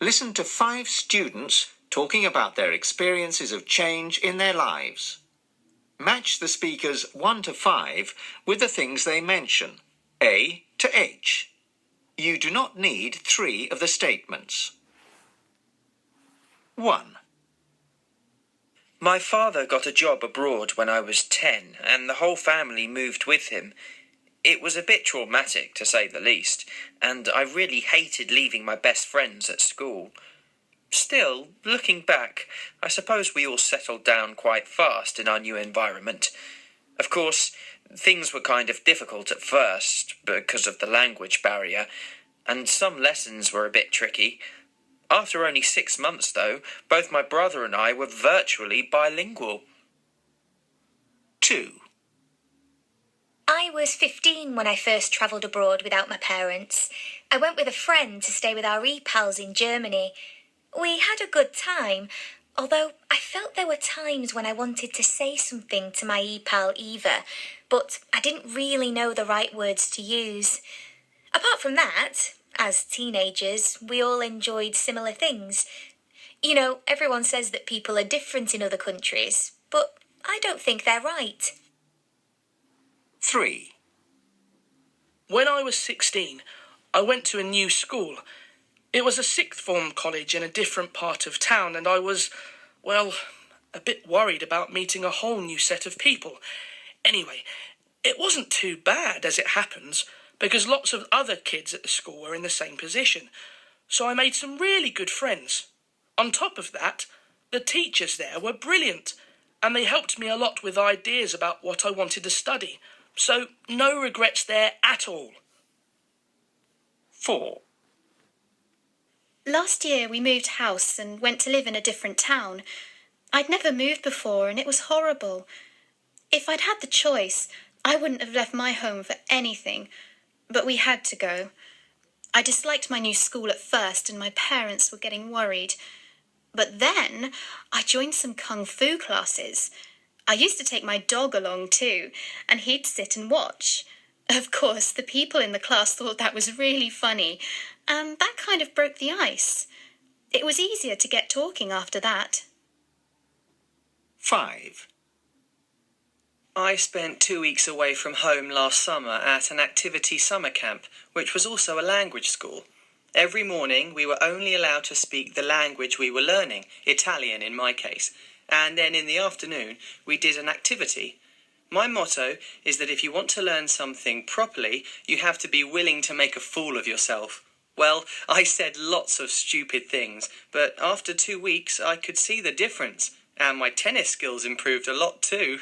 Listen to 5 students talking about their experiences of change in their lives. Match the speakers 1 to 5 with the things they mention, A to H. You do not need 3 of the statements. 1. My father got a job abroad when I was 10, and the whole family moved with him. It was a bit traumatic, to say the least, and I really hated leaving my best friends at school. Still, looking back, I suppose we all settled down quite fast in our new environment. Of course, things were kind of difficult at first because of the language barrier, and some lessons were a bit tricky. After only 6 months, though, both my brother and I were virtually bilingual. 2. I was 15 when I first travelled abroad without my parents. I went with a friend to stay with our e-pals in Germany. We had a good time, although I felt there were times when I wanted to say something to my e-pal Eva, but I didn't really know the right words to use. Apart from that, as teenagers, we all enjoyed similar things. You know, everyone says that people are different in other countries, but I don't think they're right. 3. When I was 16, I went to a new school. It was a sixth form college in a different part of town, and I was, well, a bit worried about meeting a whole new set of people. Anyway, it wasn't too bad as it happens, because lots of other kids at the school were in the same position, so I made some really good friends. On top of that, the teachers there were brilliant, and they helped me a lot with ideas about what I wanted to study. So, no regrets there at all. 4. Last year we moved house and went to live in a different town. I'd never moved before and it was horrible. If I'd had the choice, I wouldn't have left my home for anything, but we had to go. I disliked my new school at first and my parents were getting worried. But then I joined some kung fu classes. I used to take my dog along too, and he'd sit and watch. Of course, the people in the class thought that was really funny, and that kind of broke the ice. It was easier to get talking after that. 5. I spent 2 weeks away from home last summer at an activity summer camp, which was also a language school. Every morning we were only allowed to speak the language we were learning, Italian in my case, and then in the afternoon we did an activity. My motto is that if you want to learn something properly, you have to be willing to make a fool of yourself. Well, I said lots of stupid things, but after 2 weeks I could see the difference, and my tennis skills improved a lot too.